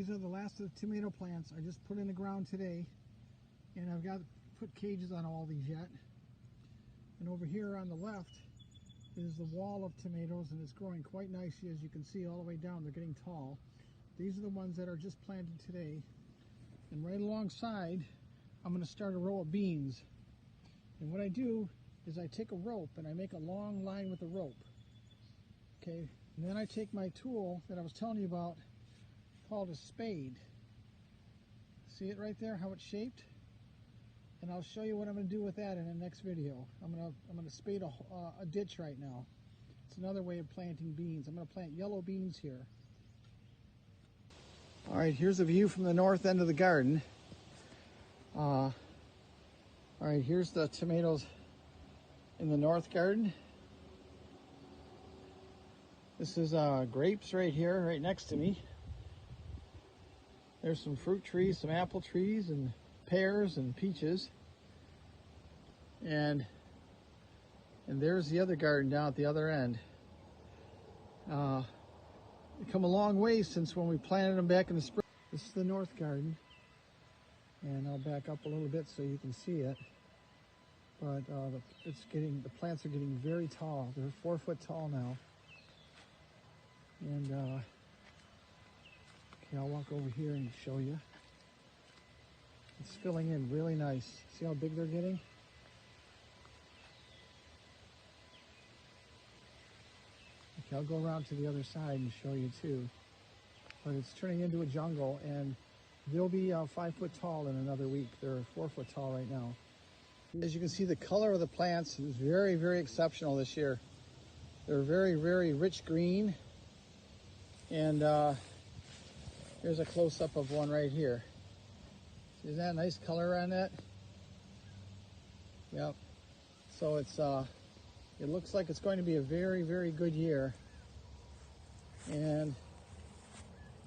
These are the last of the tomato plants I just put in the ground today, and I've got to put cages on all these yet. And over here on the left is the wall of tomatoes, and it's growing quite nicely, as you can see all the way down. They're getting tall. These are the ones that are just planted today. And right alongside, I'm going to start a row of beans. And what I do is I take a rope and I make a long line with the rope. Okay, and then I take my tool that I was telling you about, called a spade. See it right there, how it's shaped? And I'll show you what I'm going to do with that in the next video. I'm going to spade a ditch right now. It's another way of planting beans. I'm going to plant yellow beans here. All right, here's a view from the north end of the garden. All right, here's the tomatoes in the north garden. This is grapes right here, right next to me. There's some fruit trees, some apple trees, and pears and peaches. And there's the other garden down at the other end. We've come a long way since when we planted them back in the spring. This is the north garden. And I'll back up a little bit so you can see it. But the plants are getting very tall. They're 4 foot tall now. And okay, I'll walk over here and show you. It's filling in really nice. See how big they're getting? Okay, I'll go around to the other side and show you too. But it's turning into a jungle, and they'll be 5 foot tall in another week. They're 4 foot tall right now. As you can see, the color of the plants is very, very exceptional this year. They're very, very rich green. And here's a close-up of one right here. Isn't that a nice color on that? Yep. So it looks like it's going to be a very, very good year. And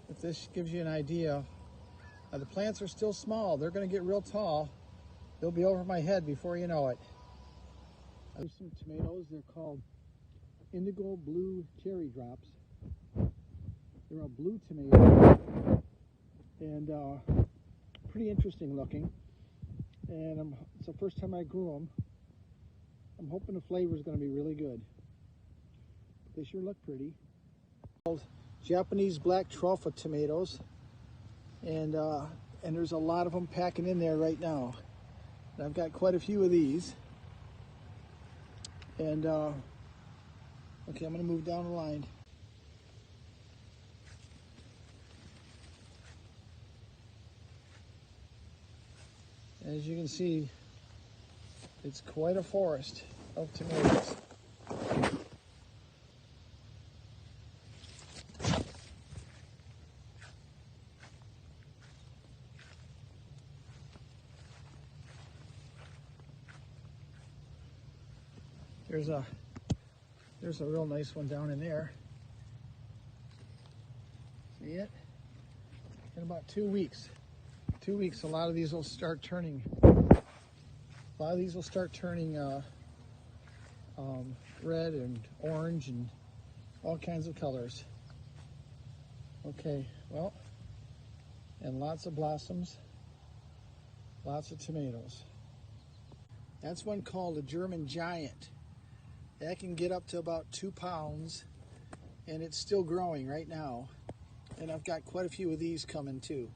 if this gives you an idea, the plants are still small. They're going to get real tall. They'll be over my head before you know it. There's some tomatoes. They're called indigo blue cherry drops. They're a blue tomato, and pretty interesting looking. And it's the first time I grew them. I'm hoping the flavor is going to be really good. But they sure look pretty. Japanese black truffle tomatoes, and there's a lot of them packing in there right now. And I've got quite a few of these. And okay, I'm going to move down the line. As you can see, it's quite a forest of tomatoes. There's a real nice one down in there. See it? In about 2 weeks. 2 weeks, a lot of these will start turning. Red and orange and all kinds of colors. Okay, well, and lots of blossoms, lots of tomatoes. That's one called a German giant. That can get up to about 2 pounds, and it's still growing right now. And I've got quite a few of these coming too.